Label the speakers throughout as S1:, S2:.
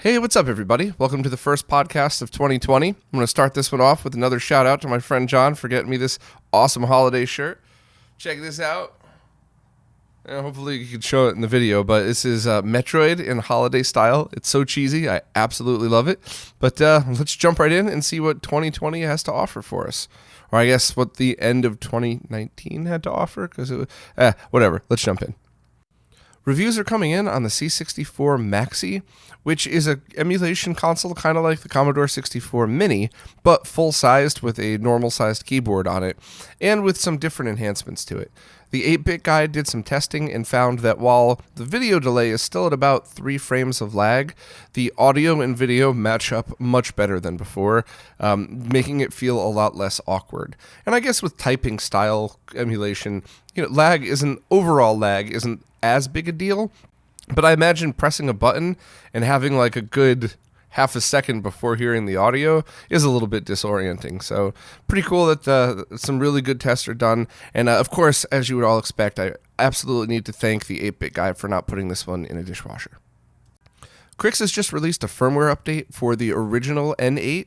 S1: Hey, what's up, everybody? Welcome to the first podcast of 2020. I'm going to start this one off with another shout out to my friend John for getting me this awesome holiday shirt. Check this out. And hopefully you can show it in the video, but this is Metroid in holiday style. It's so cheesy. I absolutely love it. But let's jump right in and see what 2020 has to offer for us. Or I guess what the end of 2019 had to offer, because it was, whatever. Let's jump in. Reviews are coming in on the C64 Maxi, which is an emulation console kind of like the Commodore 64 Mini, but full-sized with a normal-sized keyboard on it, and with some different enhancements to it. The 8-bit guy did some testing and found that while the video delay is still at about 3 frames of lag, the audio and video match up much better than before, making it feel a lot less awkward. And I guess with typing style emulation, overall lag isn't as big a deal, but I imagine pressing a button and having like a good half a second before hearing the audio is a little bit disorienting. So pretty cool that some really good tests are done. And of course, as you would all expect, I absolutely need to thank the 8-bit guy for not putting this one in a dishwasher. Crix has just released a firmware update for the original N8,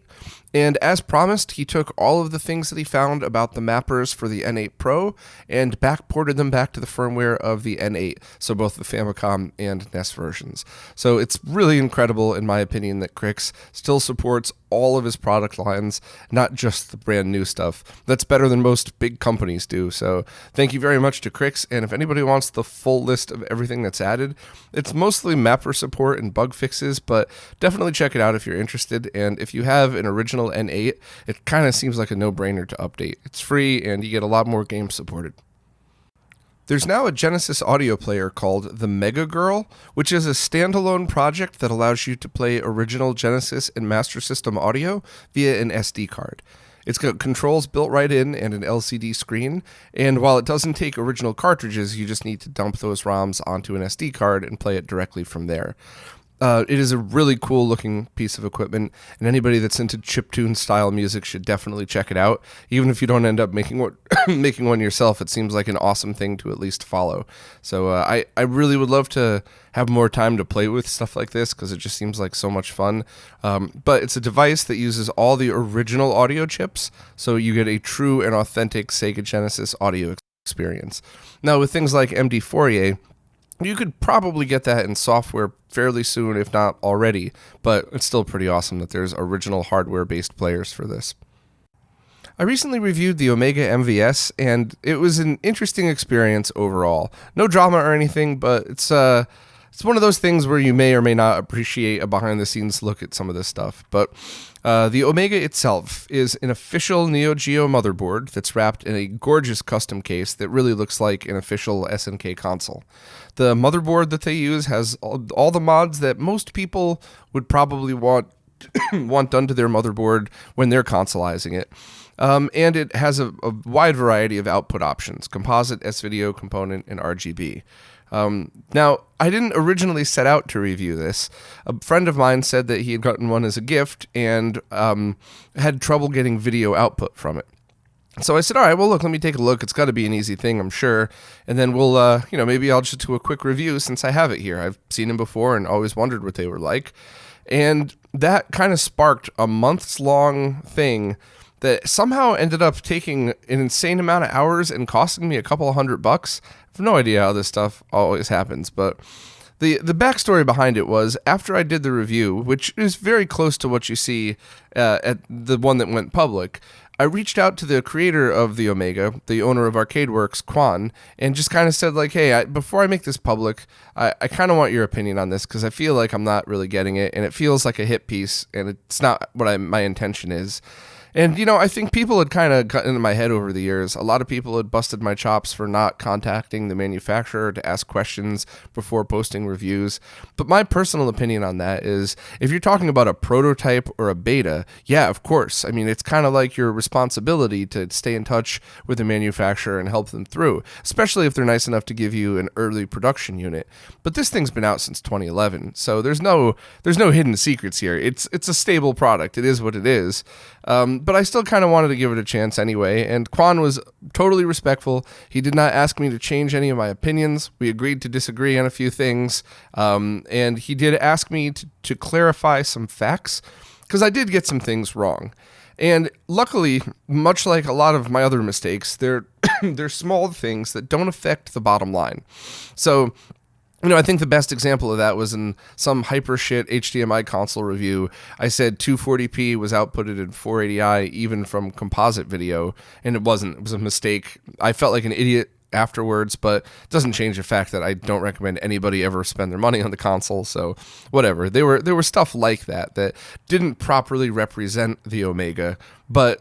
S1: and as promised, he took all of the things that he found about the mappers for the N8 Pro and backported them back to the firmware of the N8, so both the Famicom and NES versions. So it's really incredible, in my opinion, that Crix still supports all of his product lines, not just the brand new stuff. That's better than most big companies do, so thank you very much to Crix, and if anybody wants the full list of everything that's added, it's mostly mapper support and bug fixes, but definitely check it out if you're interested, and if you have an original N8, it kind of seems like a no-brainer to update. It's free, and you get a lot more games supported. There's now a Genesis audio player called the MEGAGRRL, which is a standalone project that allows you to play original Genesis and Master System audio via an SD card. It's got controls built right in and an LCD screen, and while it doesn't take original cartridges, you just need to dump those ROMs onto an SD card and play it directly from there. It is a really cool looking piece of equipment, and anybody that's into chiptune style music should definitely check it out. Even if you don't end up making one yourself, it seems like an awesome thing to at least follow. So I really would love to have more time to play with stuff like this because it just seems like so much fun. But it's a device that uses all the original audio chips, so you get a true and authentic Sega Genesis audio experience. Now with things like MD4A, you could probably get that in software fairly soon, if not already, but it's still pretty awesome that there's original hardware-based players for this. I recently reviewed the Omega MVS, and it was an interesting experience overall. No drama or anything, but it's one of those things where you may or may not appreciate a behind-the-scenes look at some of this stuff. But the Omega itself is an official Neo Geo motherboard that's wrapped in a gorgeous custom case that really looks like an official SNK console. The motherboard that they use has all the mods that most people would probably want done to their motherboard when they're consoleizing it. And it has a wide variety of output options: composite, S-Video, component, and RGB. Now, I didn't originally set out to review this. A friend of mine said that he had gotten one as a gift and had trouble getting video output from it. So I said, all right, well, look, let me take a look. It's got to be an easy thing, I'm sure. And then we'll, maybe I'll just do a quick review since I have it here. I've seen them before and always wondered what they were like. And that kind of sparked a months-long thing that somehow ended up taking an insane amount of hours and costing me a couple of $100. I have no idea how this stuff always happens, but the backstory behind it was, after I did the review, which is very close to what you see at the one that went public, I reached out to the creator of the Omega, the owner of ArcadeWorks, Quan, and just kind of said, like, hey, before I make this public, I kind of want your opinion on this because I feel like I'm not really getting it, and it feels like a hit piece, and it's not what my intention is. And, I think people had kind of gotten into my head over the years. A lot of people had busted my chops for not contacting the manufacturer to ask questions before posting reviews. But my personal opinion on that is, if you're talking about a prototype or a beta, yeah, of course. I mean, it's kind of like your responsibility to stay in touch with the manufacturer and help them through, especially if they're nice enough to give you an early production unit. But this thing's been out since 2011, so there's no hidden secrets here. It's a stable product. It is what it is. But I still kind of wanted to give it a chance anyway, and Quan was totally respectful. He did not ask me to change any of my opinions. We agreed to disagree on a few things, and he did ask me to clarify some facts, because I did get some things wrong. And luckily, much like a lot of my other mistakes, they're small things that don't affect the bottom line. So, I think the best example of that was in some hyper shit HDMI console review. I said 240p was outputted in 480i even from composite video, and it wasn't. It was a mistake. I felt like an idiot afterwards, but it doesn't change the fact that I don't recommend anybody ever spend their money on the console. So whatever. There were stuff like that didn't properly represent the Omega, but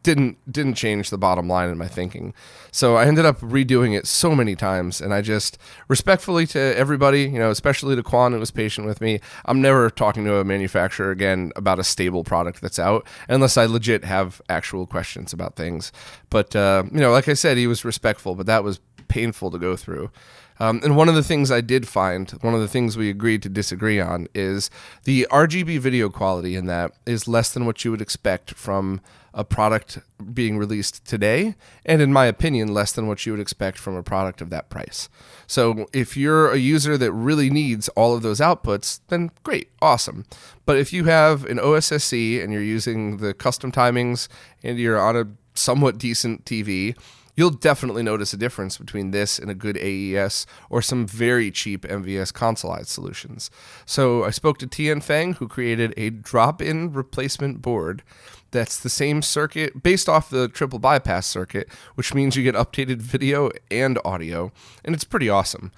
S1: didn't change the bottom line in my thinking. So I ended up redoing it so many times, and I just respectfully to everybody, especially to Quan who was patient with me, I'm never talking to a manufacturer again about a stable product that's out unless I legit have actual questions about things. But like I said, he was respectful, but that was painful to go through. And one of the things I did find, one of the things we agreed to disagree on, is the RGB video quality in that is less than what you would expect from a product being released today, and in my opinion, less than what you would expect from a product of that price. So if you're a user that really needs all of those outputs, then great, awesome. But if you have an OSSC and you're using the custom timings and you're on a somewhat decent TV, you'll definitely notice a difference between this and a good AES or some very cheap MVS consoleized solutions. So I spoke to Tian Feng, who created a drop-in replacement board that's the same circuit based off the triple bypass circuit, which means you get updated video and audio, and it's pretty awesome.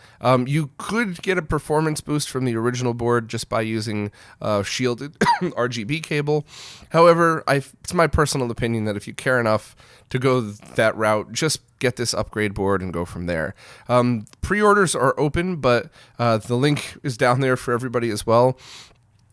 S1: You could get a performance boost from the original board just by using a shielded RGB cable. However, it's my personal opinion that if you care enough to go that route, just get this upgrade board and go from there. Pre-orders are open, but the link is down there for everybody as well.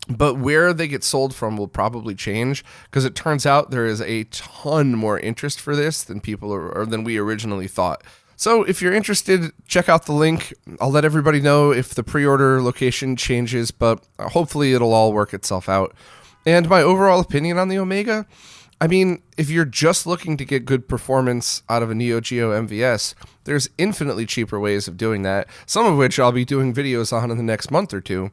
S1: But where they get sold from will probably change, because it turns out there is a ton more interest for this than than we originally thought. So if you're interested, check out the link. I'll let everybody know if the pre-order location changes, but hopefully it'll all work itself out. And my overall opinion on the Omega, if you're just looking to get good performance out of a Neo Geo MVS, there's infinitely cheaper ways of doing that, some of which I'll be doing videos on in the next month or two.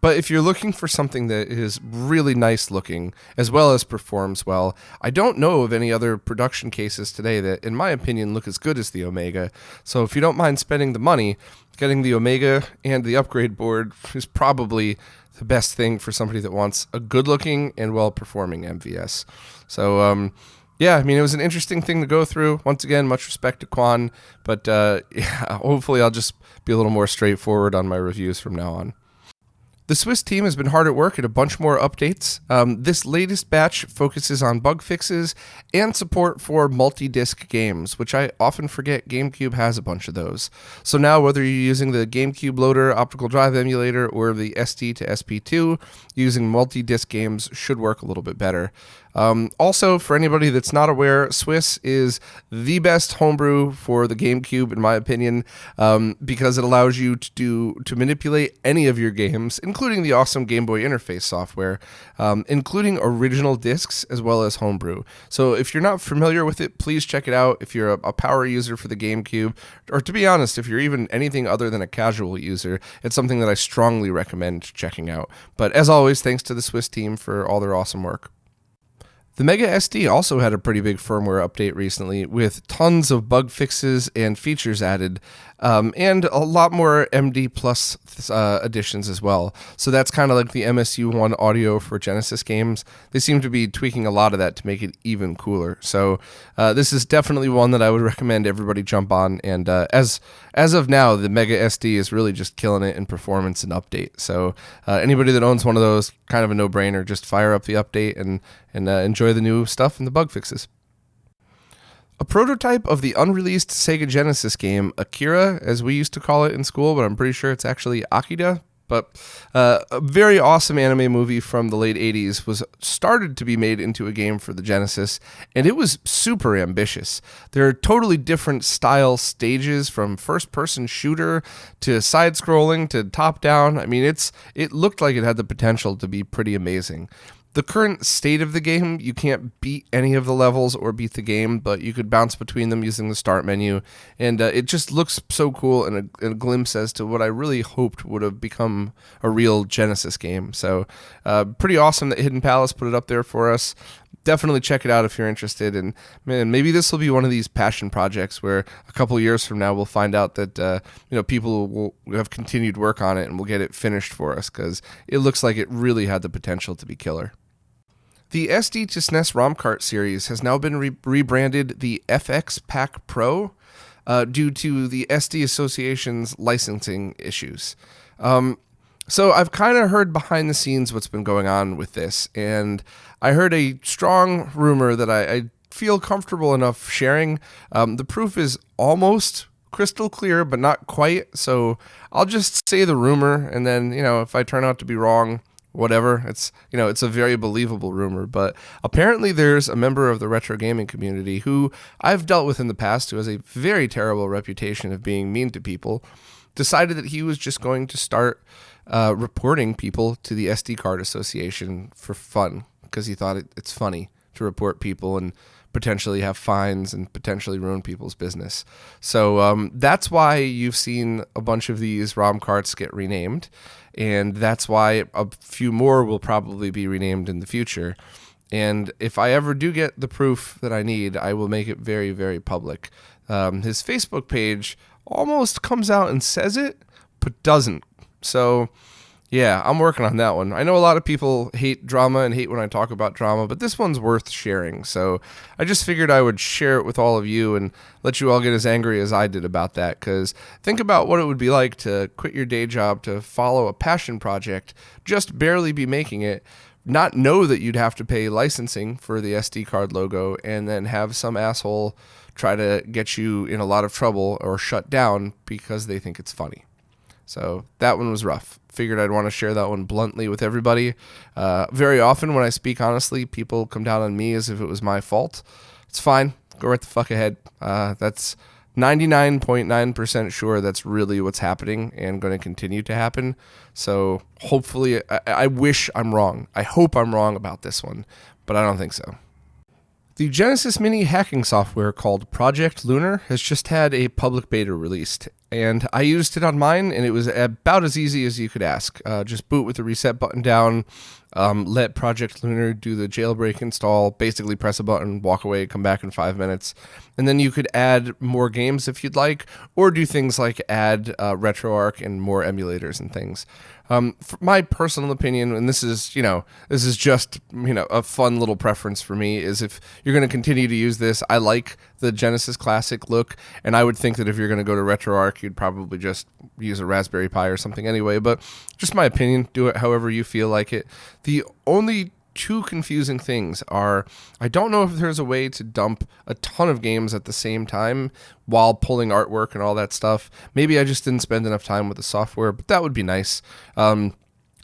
S1: But if you're looking for something that is really nice looking, as well as performs well, I don't know of any other production cases today that, in my opinion, look as good as the Omega. So if you don't mind spending the money, getting the Omega and the upgrade board is probably the best thing for somebody that wants a good looking and well-performing MVS. So, it was an interesting thing to go through. Once again, much respect to Quan, but hopefully I'll just be a little more straightforward on my reviews from now on. The Swiss team has been hard at work at a bunch more updates. This latest batch focuses on bug fixes and support for multi-disc games, which I often forget GameCube has a bunch of those. So now whether you're using the GameCube loader, optical drive emulator, or the SD to SP2, using multi-disc games should work a little bit better. Also, for anybody that's not aware, Swiss is the best homebrew for the GameCube, in my opinion, because it allows you to manipulate any of your games, including the awesome Game Boy interface software, including original discs as well as homebrew. So if you're not familiar with it, please check it out. If you're a power user for the GameCube, or to be honest, if you're even anything other than a casual user, it's something that I strongly recommend checking out. But as always, thanks to the Swiss team for all their awesome work. The Mega SD also had a pretty big firmware update recently, with tons of bug fixes and features added, and a lot more MD Plus additions as well. So that's kind of like the MSU1 audio for Genesis games. They seem to be tweaking a lot of that to make it even cooler. So this is definitely one that I would recommend everybody jump on. And as of now, the Mega SD is really just killing it in performance and update. So anybody that owns one of those, kind of a no-brainer. Just fire up the update and enjoy the new stuff and the bug fixes. A prototype of the unreleased Sega Genesis game, Akira, as we used to call it in school, but I'm pretty sure it's actually Akira. But a very awesome anime movie from the late 80s was started to be made into a game for the Genesis, and it was super ambitious. There are totally different style stages, from first-person shooter to side-scrolling to top-down. I mean, it looked like it had the potential to be pretty amazing. The current state of the game, you can't beat any of the levels or beat the game, but you could bounce between them using the start menu, and it just looks so cool, and a glimpse as to what I really hoped would have become a real Genesis game. So pretty awesome that Hidden Palace put it up there for us. Definitely check it out if you're interested, and man, maybe this will be one of these passion projects where a couple years from now we'll find out that people will have continued work on it and we'll get it finished for us, because it looks like it really had the potential to be killer. The SD2SNES ROM cart series has now been rebranded the FX Pack Pro due to the SD Association's licensing issues. So I've kind of heard behind the scenes what's been going on with this, and I heard a strong rumor that I feel comfortable enough sharing. The proof is almost crystal clear, but not quite, so I'll just say the rumor, and then, if I turn out to be wrong, whatever. It's a very believable rumor, but apparently there's a member of the retro gaming community who I've dealt with in the past who has a very terrible reputation of being mean to people, decided that he was just going to start reporting people to the SD Card Association for fun, because he thought it's funny to report people and potentially have fines and potentially ruin people's business. So that's why you've seen a bunch of these ROM carts get renamed, and that's why a few more will probably be renamed in the future. And if I ever do get the proof that I need, I will make it very, very public. His Facebook page almost comes out and says it, but doesn't. So yeah, I'm working on that one. I know a lot of people hate drama and hate when I talk about drama, but this one's worth sharing. So I just figured I would share it with all of you and let you all get as angry as I did about that, because think about what it would be like to quit your day job to follow a passion project, just barely be making it, not know that you'd have to pay licensing for the SD card logo, and then have some asshole try to get you in a lot of trouble or shut down because they think it's funny. So that one was rough. Figured I'd want to share that one bluntly with everybody. Very often when I speak honestly, people come down on me as if it was my fault. It's fine. Go right the fuck ahead. That's 99.9% sure that's really what's happening and going to continue to happen. So hopefully, I wish I'm wrong. I hope I'm wrong about this one, but I don't think so. The Genesis Mini hacking software called Project Lunar has just had a public beta released, and I used it on mine, and it was about as easy as you could ask. Just boot with the reset button down, let Project Lunar do the jailbreak install, basically press a button, walk away, come back in 5 minutes, and then you could add more games if you'd like, or do things like add RetroArch and more emulators and things. For my personal opinion, and this is just a fun little preference for me, is if you're going to continue to use this, I like the Genesis Classic look, and I would think that if you're going to go to RetroArch, you'd probably just use a Raspberry Pi or something anyway, but just my opinion, do it however you feel like it. The only two confusing things are, I don't know if there's a way to dump a ton of games at the same time while pulling artwork and all that stuff. Maybe I just didn't spend enough time with the software, but that would be nice.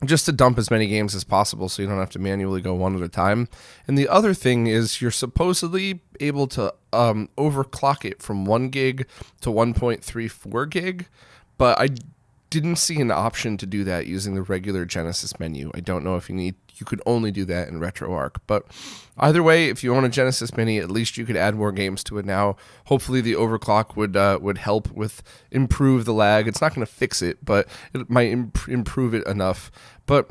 S1: Just to dump as many games as possible so you don't have to manually go one at a time. And the other thing is you're supposedly able to overclock it from 1 gig to 1.34 gig, but I didn't see an option to do that using the regular Genesis menu. I don't know if you could only do that in RetroArch, but either way, if you own a Genesis Mini, at least you could add more games to it now. Hopefully the overclock would help with improve the lag. It's not going to fix it, but it might improve it enough. But,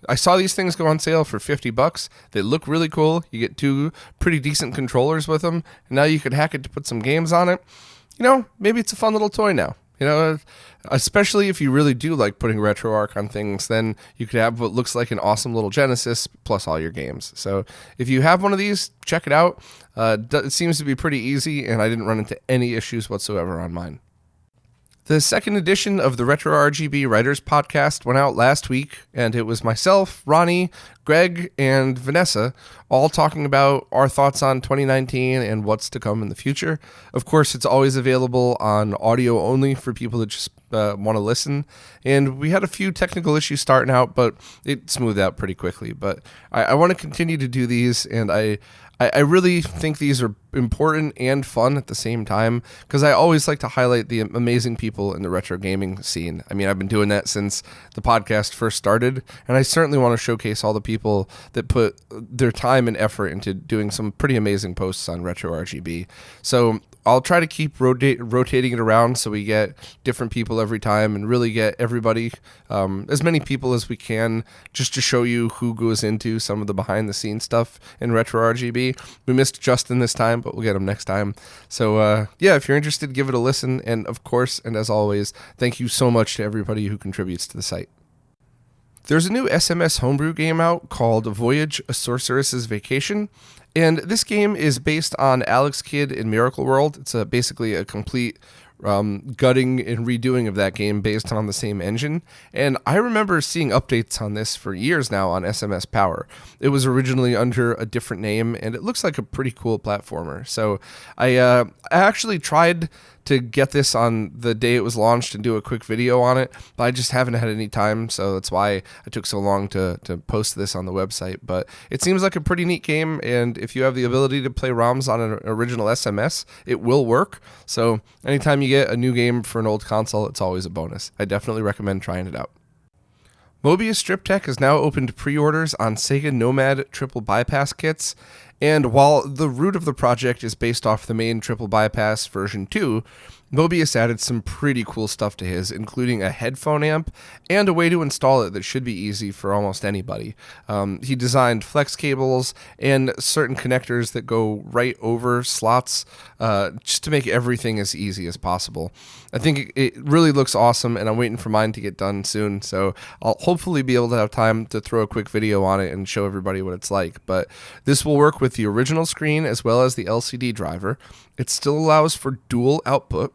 S1: I saw these things go on sale for $50. They look really cool. You get 2 pretty decent controllers with them, and now you could hack it to put some games on it. Maybe it's a fun little toy now. Especially if you really do like putting RetroArch on things, then you could have what looks like an awesome little Genesis plus all your games. So if you have one of these, check it out. It seems to be pretty easy, and I didn't run into any issues whatsoever on mine. The second edition of the RetroRGB Writers Podcast went out last week, and it was myself, Ronnie, Greg, and Vanessa all talking about our thoughts on 2019 and what's to come in the future. Of course, it's always available on audio only for people that just want to listen. And we had a few technical issues starting out, but it smoothed out pretty quickly. But I want to continue to do these, and I really think these are important and fun at the same time, because I always like to highlight the amazing people in the retro gaming scene. I mean, I've been doing that since the podcast first started, and I certainly want to showcase all the people that put their time and effort into doing some pretty amazing posts on RetroRGB. So I'll try to keep rotating it around so we get different people every time and really get everybody, as many people as we can, just to show you who goes into some of the behind-the-scenes stuff in RetroRGB. We missed Justin this time, but we'll get him next time. So, yeah, if you're interested, give it a listen. And, of course, and as always, thank you so much to everybody who contributes to the site. There's a new SMS Homebrew game out called Voyage, A Sorceress's Vacation. And this game is based on Alex Kidd in Miracle World. It's basically a complete gutting and redoing of that game based on the same engine. And I remember seeing updates on this for years now on SMS Power. It was originally under a different name, and it looks like a pretty cool platformer. So I actually tried to get this on the day it was launched and do a quick video on it, but I just haven't had any time, so that's why I took so long to post this on the website. But it seems like a pretty neat game, and if you have the ability to play ROMs on an original SMS, it will work. So anytime you get a new game for an old console, it's always a bonus. I definitely recommend trying it out. Mobius Strip Tech has now opened pre-orders on Sega Nomad triple bypass kits, and while the root of the project is based off the main triple bypass version 2, Mobius added some pretty cool stuff to his, including a headphone amp and a way to install it that should be easy for almost anybody. He designed flex cables and certain connectors that go right over slots just to make everything as easy as possible. I think it really looks awesome, and I'm waiting for mine to get done soon, so I'll hopefully be able to have time to throw a quick video on it and show everybody what it's like. But this will work with the original screen as well as the LCD driver. It still allows for dual output,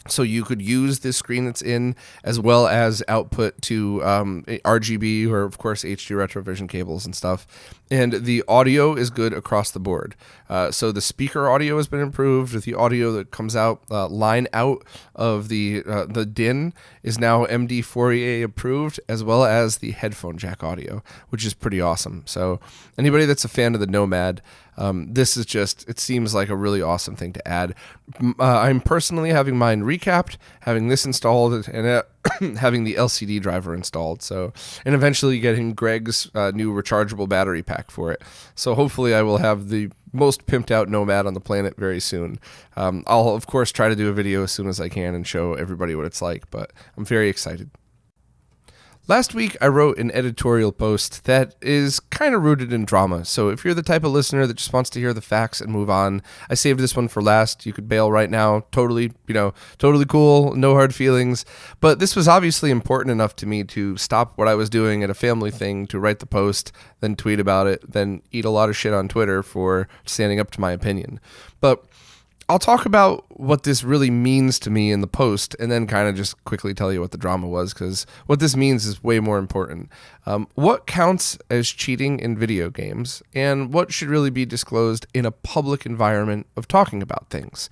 S1: so you could use this screen that's in as well as output to RGB or, of course, HD Retrovision cables and stuff. And the audio is good across the board. So the speaker audio has been improved. The audio that comes out, line out of the DIN is now MD4A approved, as well as the headphone jack audio, which is pretty awesome. So anybody that's a fan of the Nomad, this is just, it seems like a really awesome thing to add. I'm personally having mine recapped, having this installed, and having the LCD driver installed. So, and eventually getting Greg's new rechargeable battery pack for it. So hopefully I will have the most pimped out Nomad on the planet very soon. I'll of course try to do a video as soon as I can and show everybody what it's like, but I'm very excited. Last week, I wrote an editorial post that is kind of rooted in drama, so if you're the type of listener that just wants to hear the facts and move on, I saved this one for last. You could bail right now. Totally cool, no hard feelings. But this was obviously important enough to me to stop what I was doing at a family thing to write the post, then tweet about it, then eat a lot of shit on Twitter for standing up to my opinion. But I'll talk about what this really means to me in the post, and then kind of just quickly tell you what the drama was, because what this means is way more important. What counts as cheating in video games, and what should really be disclosed in a public environment of talking about things?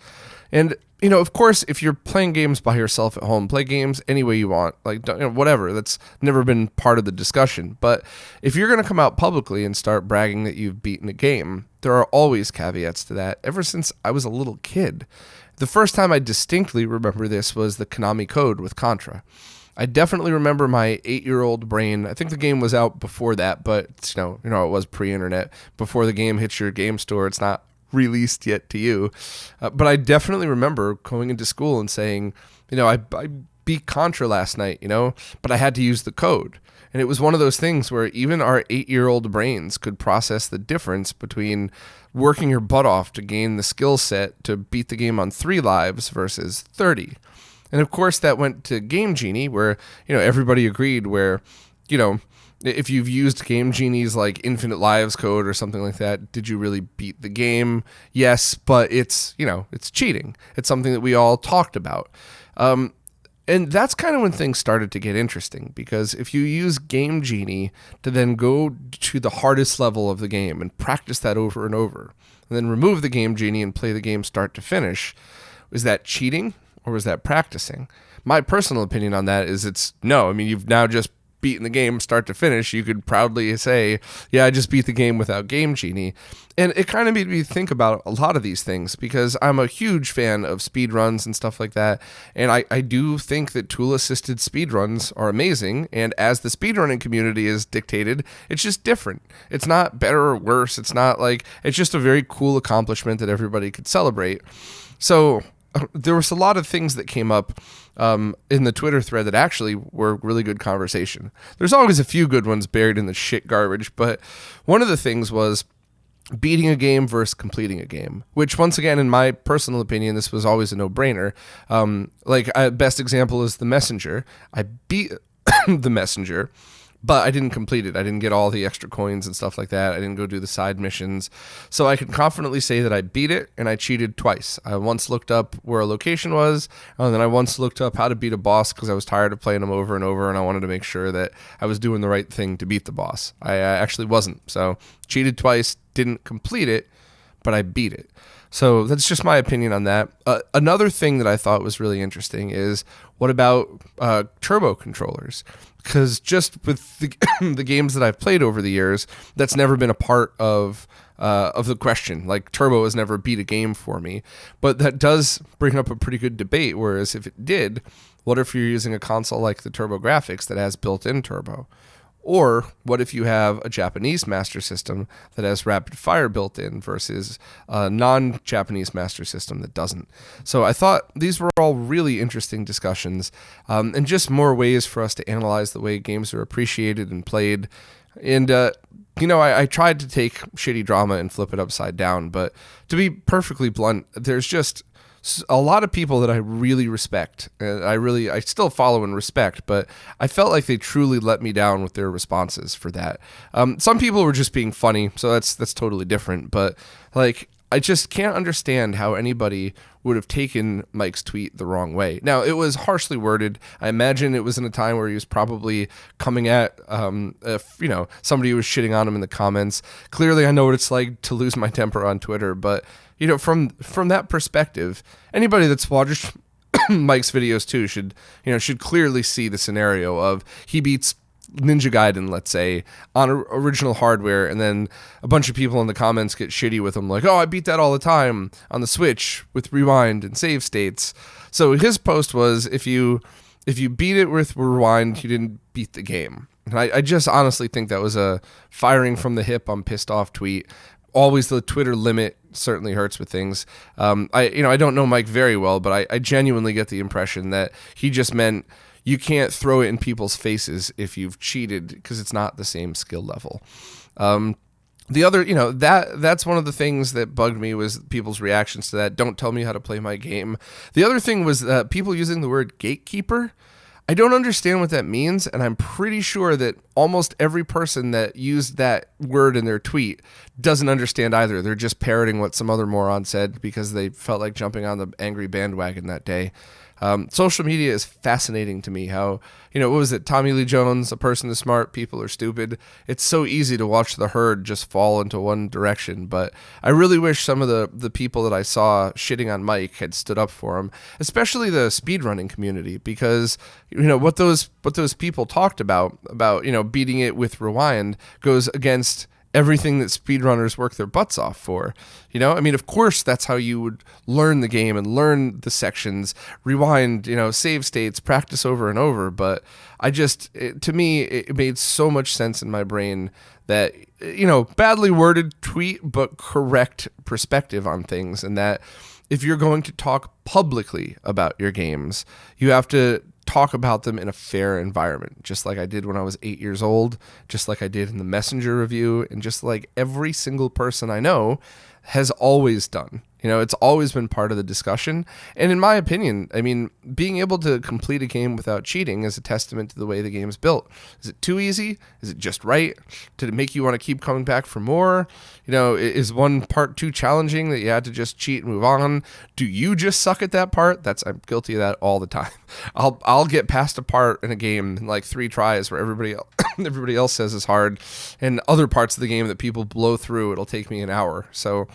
S1: And, of course, if you're playing games by yourself at home, play games any way you want, whatever. That's never been part of the discussion. But if you're going to come out publicly and start bragging that you've beaten a game, there are always caveats to that, ever since I was a little kid. The first time I distinctly remember this was the Konami Code with Contra. I definitely remember my 8-year-old brain. I think the game was out before that, but it was pre-internet. Before the game hits your game store, it's not released yet to you. But I definitely remember going into school and saying, I beat Contra last night, but I had to use the code. And it was one of those things where even our 8-year-old brains could process the difference between working your butt off to gain the skill set to beat the game on 3 lives versus 30. And of course that went to Game Genie, where, everybody agreed where, if you've used Game Genie's like Infinite Lives code or something like that, did you really beat the game? Yes, but it's cheating. It's something that we all talked about. And that's kind of when things started to get interesting, because if you use Game Genie to then go to the hardest level of the game and practice that over and over, and then remove the Game Genie and play the game start to finish, is that cheating or was that practicing? My personal opinion on that is it's no. I mean, you've now just beaten the game start to finish. You could proudly say, yeah, I just beat the game without Game Genie. And it kind of made me think about a lot of these things, because I'm a huge fan of speedruns and stuff like that. And I do think that tool-assisted speedruns are amazing. And as the speedrunning community is dictated, it's just different. It's not better or worse. It's not like, it's just a very cool accomplishment that everybody could celebrate. So there was a lot of things that came up in the Twitter thread that actually were really good conversation. There's always a few good ones buried in the shit garbage, but one of the things was beating a game versus completing a game, which once again, in my personal opinion, this was always a no-brainer. Best example is The Messenger. I beat The Messenger, but I didn't complete it. I didn't get all the extra coins and stuff like that. I didn't go do the side missions. So I can confidently say that I beat it, and I cheated twice. I once looked up where a location was, and then I once looked up how to beat a boss because I was tired of playing them over and over, and I wanted to make sure that I was doing the right thing to beat the boss. I actually wasn't. So cheated twice, didn't complete it, but I beat it. So that's just my opinion on that. Another thing that I thought was really interesting is, what about turbo controllers? Because just with the games that I've played over the years, that's never been a part of the question. Like, turbo has never beat a game for me. But that does bring up a pretty good debate, whereas if it did, what if you're using a console like the TurboGrafx that has built-in turbo? Or what if you have a Japanese Master System that has rapid fire built in versus a non-Japanese Master System that doesn't? So I thought these were all really interesting discussions, and just more ways for us to analyze the way games are appreciated and played. And, I tried to take shitty drama and flip it upside down, but to be perfectly blunt, there's just a lot of people that I really respect, and I still follow and respect, but I felt like they truly let me down with their responses for that. Some people were just being funny, so that's totally different, but like, I just can't understand how anybody would have taken Mike's tweet the wrong way. Now, it was harshly worded. I imagine it was in a time where he was probably coming at, somebody who was shitting on him in the comments. Clearly, I know what it's like to lose my temper on Twitter, but from that perspective, anybody that's watched Mike's videos too should clearly see the scenario of he beats Ninja Gaiden, let's say, on original hardware, and then a bunch of people in the comments get shitty with him, like, oh, I beat that all the time on the Switch with rewind and save states. So his post was, if you beat it with rewind, you didn't beat the game. And I just honestly think that was a firing from the hip, I'm pissed off tweet. Always the Twitter limit certainly hurts with things. I don't know Mike very well, but I genuinely get the impression that he just meant you can't throw it in people's faces if you've cheated, because it's not the same skill level. The other, that's one of the things that bugged me, was people's reactions to that. Don't tell me how to play my game. The other thing was people using the word gatekeeper. I don't understand what that means, and I'm pretty sure that almost every person that used that word in their tweet doesn't understand either. They're just parroting what some other moron said because they felt like jumping on the angry bandwagon that day. Social media is fascinating to me. How, what was it? Tommy Lee Jones, a person is smart, people are stupid. It's so easy to watch the herd just fall into one direction. But I really wish some of the people that I saw shitting on Mike had stood up for him, especially the speedrunning community, because, what those people talked about, beating it with rewind goes against everything that speedrunners work their butts off for. Of course, that's how you would learn the game and learn the sections, rewind, save states, practice over and over. But to me, it made so much sense in my brain that, badly worded tweet, but correct perspective on things. And that if you're going to talk publicly about your games, you have to talk about them in a fair environment, just like I did when I was 8 years old, just like I did in the Messenger review, and just like every single person I know has always done. You know, it's always been part of the discussion. And in my opinion, I mean, being able to complete a game without cheating is a testament to the way the game's built. Is it too easy? Is it just right? Did it make you want to keep coming back for more? You know, is one part too challenging that you had to just cheat and move on? Do you just suck at that part? I'm guilty of that all the time. I'll get past a part in a game in like 3 tries where everybody else says is hard, and other parts of the game that people blow through, it'll take me an hour. So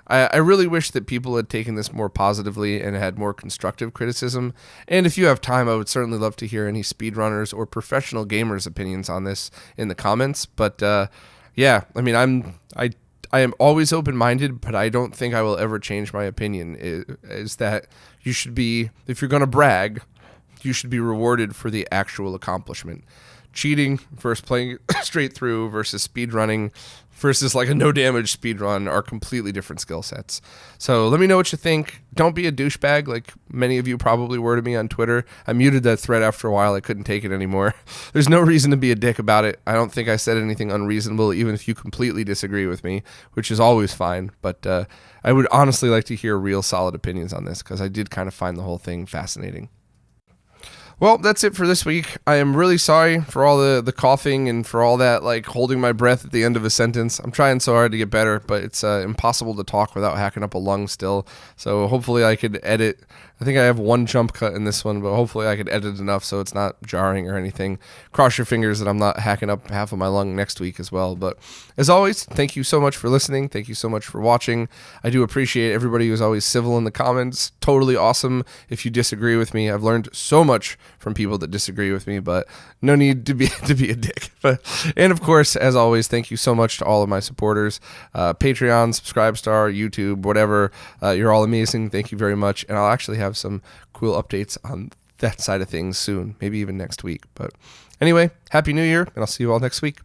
S1: I really wish that people had taken this more positively and had more constructive criticism. And if you have time, I would certainly love to hear any speedrunners or professional gamers' opinions on this in the comments. But yeah, I mean, I am always open-minded, but I don't think I will ever change my opinion. Is that you should be, if you're going to brag, you should be rewarded for the actual accomplishment. Cheating versus playing straight through versus speedrunning versus like a no damage speedrun are completely different skill sets. So let me know what you think. Don't be a douchebag like many of you probably were to me on Twitter. I muted that thread after a while. I couldn't take it anymore. There's no reason to be a dick about it. I don't think I said anything unreasonable, even if you completely disagree with me, which is always fine. But I would honestly like to hear real solid opinions on this, because I did kind of find the whole thing fascinating. Well, that's it for this week. I am really sorry for all the coughing and for all that, like, holding my breath at the end of a sentence. I'm trying so hard to get better, but it's impossible to talk without hacking up a lung still. So hopefully I could edit. I think I have one jump cut in this one, but hopefully I could edit enough so it's not jarring or anything. Cross your fingers that I'm not hacking up half of my lung next week as well. But as always, thank you so much for listening. Thank you so much for watching. I do appreciate everybody who's always civil in the comments. Totally awesome if you disagree with me. I've learned so much from people that disagree with me, but no need to be a dick. And of course, as always, thank you so much to all of my supporters, Patreon, Subscribestar, YouTube, whatever. You're all amazing. Thank you very much. And I'll actually have some cool updates on that side of things soon, maybe even next week. But anyway, Happy New Year, and I'll see you all next week.